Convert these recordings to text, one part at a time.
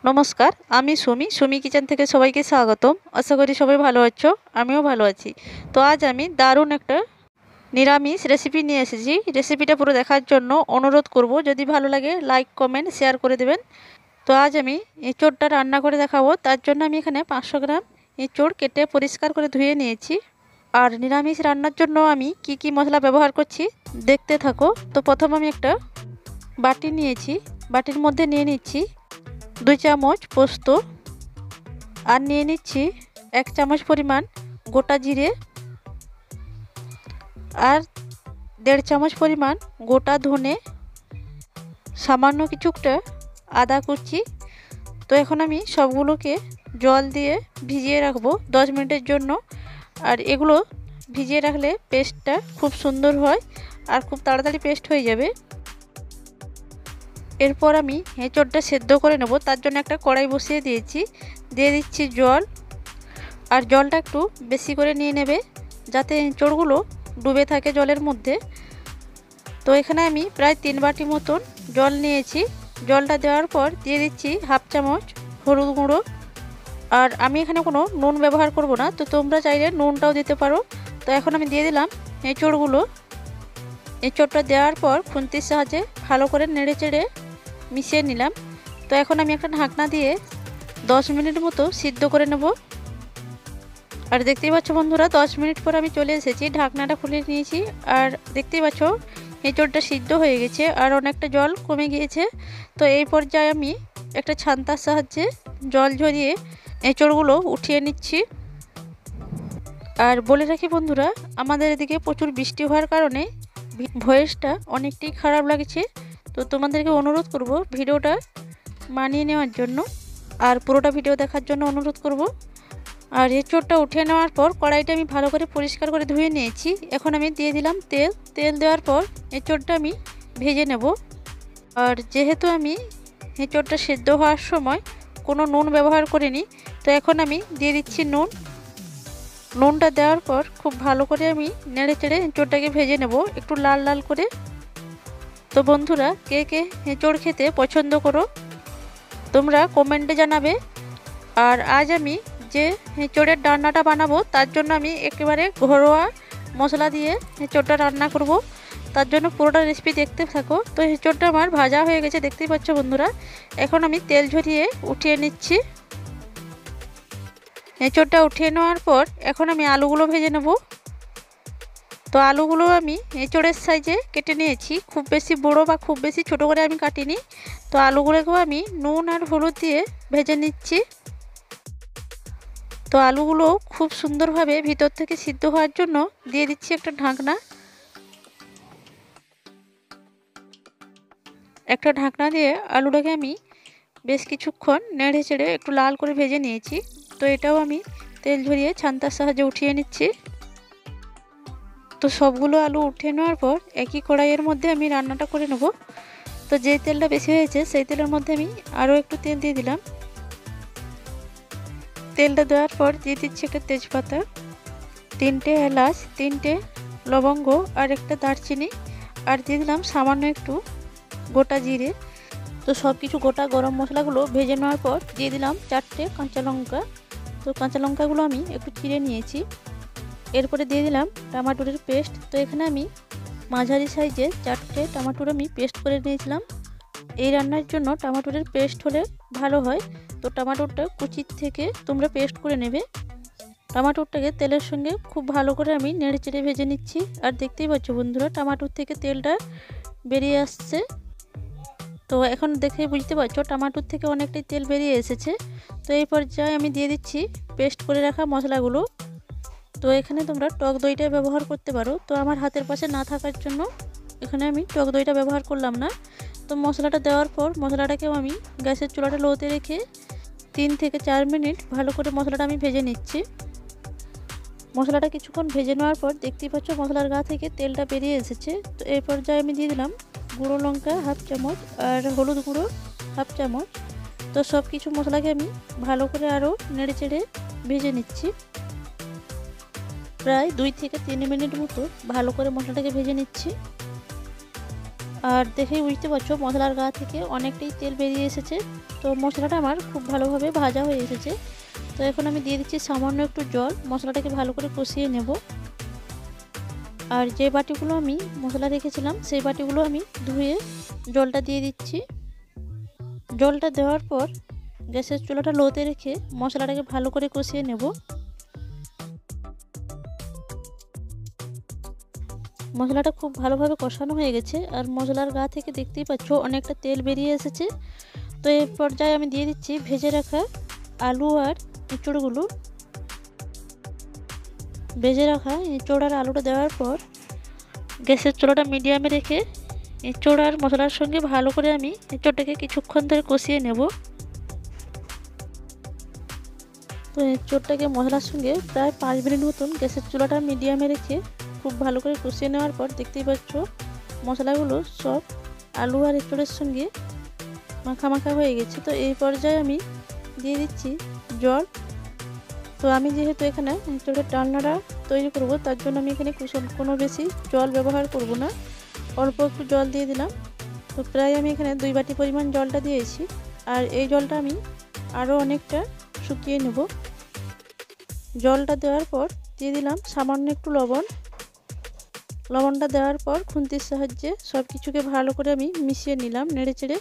নমস্কার, আমি সুমি কিচেন থেকে সবাইকে স্বাগতম। আশা করি সবাই ভালো আছো, আমিও ভালো আছি। তো আজ আমি দারুণ একটা নিরামিষ রেসিপি নিয়ে এসেছি। রেসিপিটা পুরো দেখার জন্য অনুরোধ করব, যদি ভালো লাগে লাইক কমেন্ট শেয়ার করে দেবেন। তো আজ আমি এঁচোড়টা রান্না করে দেখাবো। তার জন্য আমি এখানে 500 গ্রাম এঁচোড় কেটে পরিষ্কার করে ধুয়ে নিয়েছি। আর নিরামিষ রান্নার জন্য আমি কি মশলা ব্যবহার করছি দেখতে থাকো। তো প্রথম আমি একটা বাটি নিয়েছি, বাটির মধ্যে নিয়ে নিচ্ছি 2 চামচ পোস্ত, আর নিয়ে নিচ্ছি 1 চামচ পরিমাণ গোটা জিরে, আর 1.5 চামচ পরিমাণ গোটা ধনে, সামান্য কিছুটা আদা কুচি। তো এখন আমি সবগুলোকে জল দিয়ে ভিজিয়ে রাখবো 10 মিনিটের জন্য। আর এগুলো ভিজিয়ে রাখলে পেস্টটা খুব সুন্দর হয় আর খুব তাড়াতাড়ি পেস্ট হয়ে যাবে। এরপর আমি এঁচোড়টা সেদ্ধ করে নেব। তার জন্য একটা কড়াই বসিয়ে দিয়েছি, দিয়ে দিচ্ছি জল। আর জলটা একটু বেশি করে নিয়ে নেবে যাতে এঁচোড়গুলো ডুবে থাকে জলের মধ্যে। তো এখানে আমি প্রায় 3 বাটি মতন জল নিয়েছি। জলটা দেওয়ার পর দিয়ে দিচ্ছি 1/2 চামচ হলুদ গুঁড়ো। আর আমি এখানে কোনো নুন ব্যবহার করব না, তো তোমরা চাইলে নুনটাও দিতে পারো। তো এখন আমি দিয়ে দিলাম এঁচোড়গুলো। এঁচোড়টা দেওয়ার পর খুন্তির সাহায্যে ভালো করে নেড়ে চেড়ে মিশিয়ে নিলাম। তো এখন আমি একটা ঢাকনা দিয়ে 10 মিনিট মতো সিদ্ধ করে নেব। আর দেখতেই পাচ্ছ বন্ধুরা, 10 মিনিট পর আমি চলে এসেছি, ঢাকনাটা খুলে নিয়েছি। আর দেখতেই পাচ্ছ এঁচোড়টা সিদ্ধ হয়ে গেছে আর অনেকটা জল কমে গিয়েছে। তো এই পর্যায়ে আমি একটা ছান্তার সাহায্যে জল ঝরিয়ে এঁচোড়গুলো উঠিয়ে নিচ্ছি। আর বলে রাখি বন্ধুরা, আমাদের এদিকে প্রচুর বৃষ্টি হওয়ার কারণে ভয়েসটা অনেকটাই খারাপ লাগছে। তো তোমাদেরকে অনুরোধ করব ভিডিওটা মানিয়ে নেওয়ার জন্য, আর পুরোটা ভিডিও দেখার জন্য অনুরোধ করব। আর এঁচোড়টা উঠিয়ে নেওয়ার পর কড়াইটা আমি ভালো করে পরিষ্কার করে ধুয়ে নিয়েছি। এখন আমি দিয়ে দিলাম তেল। তেল দেওয়ার পর এঁচোড়টা আমি ভেজে নেব। আর যেহেতু আমি এঁচোড়টা সেদ্ধ হওয়ার সময় কোনো নুন ব্যবহার করিনি, তো এখন আমি দিয়ে দিচ্ছি নুন। নুনটা দেওয়ার পর খুব ভালো করে আমি নেড়ে চেড়ে এঁচোড়টাকে ভেজে নেব একটু লাল লাল করে। তো বন্ধুরা, কে কে এঁচোড় খেতে পছন্দ করো তোমরা কমেন্টে জানাবে। আর আজ আমি যে এঁচোড়ের ডালনাটা বানাবো তার জন্য আমি একেবারে ঘরোয়া মশলা দিয়ে এঁচোড়টা রান্না করব। তার জন্য পুরোটা রেসিপি দেখতে থাকো। তো এঁচোড়টা আমার ভাজা হয়ে গেছে দেখতেই পাচ্ছ বন্ধুরা। এখন আমি তেল ঝরিয়ে উঠিয়ে নিচ্ছি। এঁচোড়টা উঠিয়ে নেওয়ার পর এখন আমি আলুগুলো ভেজে নেব। তো আলুগুলো আমি এঁচোড়ের সাইজে কেটে নিয়েছি, খুব বেশি বড় বা খুব বেশি ছোট করে আমি কাটিনি। তো আলুগুলোকেও আমি নুন আর হলুদ দিয়ে ভেজে নিচ্ছি। তো আলুগুলো খুব সুন্দরভাবে ভিতর থেকে সিদ্ধ হওয়ার জন্য দিয়ে দিচ্ছি একটা ঢাকনা। একটা ঢাকনা দিয়ে আলুটাকে আমি বেশ কিছুক্ষণ নেড়ে চেড়ে একটু লাল করে ভেজে নিয়েছি। তো এটাও আমি তেল ঝরিয়ে ছান্তার সাহায্যে উঠিয়ে নিচ্ছি। তো সবগুলো আলু উঠিয়ে নেওয়ার পর একই কড়াইয়ের মধ্যে আমি রান্নাটা করে নেব। তো যে তেলটা বেশি হয়েছে সেই তেলের মধ্যে আমি আরও একটু তেল দিয়ে দিলাম। তেলটা দেওয়ার পর দিয়ে দিচ্ছি একটা তেজপাতা, 3টে এলাচ, 3টে লবঙ্গ আর একটা দারচিনি, আর দিয়ে দিলাম সামান্য একটু গোটা জিরে। তো সব কিছু গোটা গরম মশলাগুলো ভেজে নেওয়ার পর দিয়ে দিলাম 4টে কাঁচা লঙ্কা। তো কাঁচা লঙ্কাগুলো আমি একটু চিড়ে নিয়েছি। এরপরে দিয়ে দিলাম টমেটোর পেস্ট। তো এখানে আমি মাঝারি সাইজে 4টে টমেটো আমি পেস্ট করে নিয়েছিলাম। এই রান্নার জন্য টমেটোর পেস্ট হলে ভালো হয়। তো টমেটোটা কুচির থেকে তোমরা পেস্ট করে নেবে। টমেটোটাকে তেলের সঙ্গে খুব ভালো করে আমি নেড়ে চেড়ে ভেজে নিচ্ছি। আর দেখতেই পাচ্ছ বন্ধুরা, টমেটোর থেকে তেলটা বেরিয়ে আসছে। তো এখন দেখে বুঝতে পারছো টমেটোর থেকে অনেকটাই তেল বেরিয়ে এসেছে। তো এই পর্যায়ে আমি দিয়ে দিচ্ছি পেস্ট করে রাখা মশলাগুলো। তো এখানে তোমরা টক দইটা ব্যবহার করতে পারো। তো আমার হাতের পাশে না থাকার জন্য এখানে আমি টক দইটা ব্যবহার করলাম না। তো মশলাটা দেওয়ার পর মশলাটাকেও আমি গ্যাসের চুলাটা লোতে রেখে 3 থেকে 4 মিনিট ভালো করে মশলাটা আমি ভেজে নিচ্ছি। মশলাটা কিছুক্ষণ ভেজে নেওয়ার পর দেখতেই পাচ্ছ মশলার গা থেকে তেলটা বেরিয়ে এসেছে। তো এই পর্যায়ে আমি দিয়ে দিলাম গুঁড়ো লঙ্কা 1/2 চামচ আর হলুদ গুঁড়ো 1/2 চামচ। তো সব কিছু মশলাকে আমি ভালো করে আরও নেড়ে চেড়ে ভেজে নিচ্ছি। প্রায় 2 থেকে 3 মিনিট মতো ভালো করে মশলাটাকে ভেজে নিচ্ছি। আর দেখেই বুঝতে পারছো মশলার গা থেকে অনেকটাই তেল বেরিয়ে এসেছে। তো মশলাটা আমার খুব ভালোভাবে ভাজা হয়ে এসেছে। তো এখন আমি দিয়ে দিচ্ছি সামান্য একটু জল, মশলাটাকে ভালো করে কষিয়ে নেব। আর যে বাটিগুলো আমি মশলা রেখেছিলাম সেই বাটিগুলো আমি ধুয়ে জলটা দিয়ে দিচ্ছি। জলটা দেওয়ার পর গ্যাসের চুলাটা লোতে রেখে মশলাটাকে ভালো করে কষিয়ে নেব। মশলাটা খুব ভালোভাবে কষানো হয়ে গেছে আর মশলার গা থেকে দেখতেই পাচ্ছ অনেকটা তেল বেরিয়ে এসেছে। তো এই পর্যায়ে আমি দিয়ে দিচ্ছি ভেজে রাখা আলু আর এঁচড়গুলো। ভেজে রাখা এঁচড় আর আলুটা দেওয়ার পর গ্যাসের চুলাটা মিডিয়ামে রেখে এঁচড় আর মশলার সঙ্গে ভালো করে আমি এঁচড়টাকে কিছুক্ষণ ধরে কষিয়ে নেব। তো এঁচড়টাকে মশলার সঙ্গে প্রায় 5 মিনিট মতন গ্যাসের চুলাটা মিডিয়ামে রেখে খুব ভালো করে কষিয়ে নেওয়ার পর দেখতেই পাচ্ছ মশলাগুলো সব আলু আর এঁচড়ের সঙ্গে মাখা মাখা হয়ে গেছে। তো এই পর্যায়ে আমি দিয়ে দিচ্ছি জল। তো আমি যেহেতু এখানে এঁচড়ের ডালনাটা তৈরি করব তার জন্য আমি এখানে কোনো বেশি জল ব্যবহার করব না, অল্প একটু জল দিয়ে দিলাম। তো প্রায় আমি এখানে 2 বাটি পরিমাণ জলটা দিয়েছি। আর এই জলটা আমি আরও অনেকটা শুকিয়ে নেব। জলটা দেওয়ার পর দিয়ে দিলাম সামান্য একটু লবণ। লবণটা দেওয়ার পর খুন্তির সাহায্যে সব কিছুকে ভালো করে আমি মিশিয়ে নিলাম নেড়ে চেড়ে।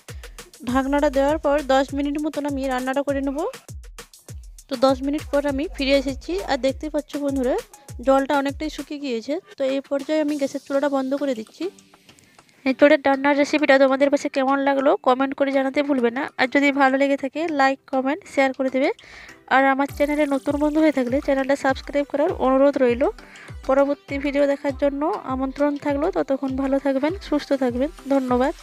ঢাকনাটা দেওয়ার পর 10 মিনিট মতন আমি রান্নাটা করে নেব। তো 10 মিনিট পর আমি ফিরে এসেছি আর দেখতেই পাচ্ছ বন্ধুরা জলটা অনেকটাই শুকিয়ে গিয়েছে। তো এই পর্যায়ে আমি গ্যাসের চুলাটা বন্ধ করে দিচ্ছি। এঁচড়ের ডালনার রেসিপিটা তোমাদের কাছে কেমন লাগলো কমেন্ট করে জানাতে ভুলবে না। আর যদি ভালো লেগে থাকে লাইক কমেন্ট শেয়ার করে দেবে। আর আমার চ্যানেলে নতুন বন্ধু হয়ে থাকলে চ্যানেলটা সাবস্ক্রাইব করার অনুরোধ রইল। পরবর্তী ভিডিও দেখার জন্য আমন্ত্রণ থাকলো। ততক্ষণ ভালো থাকবেন, সুস্থ থাকবেন। ধন্যবাদ।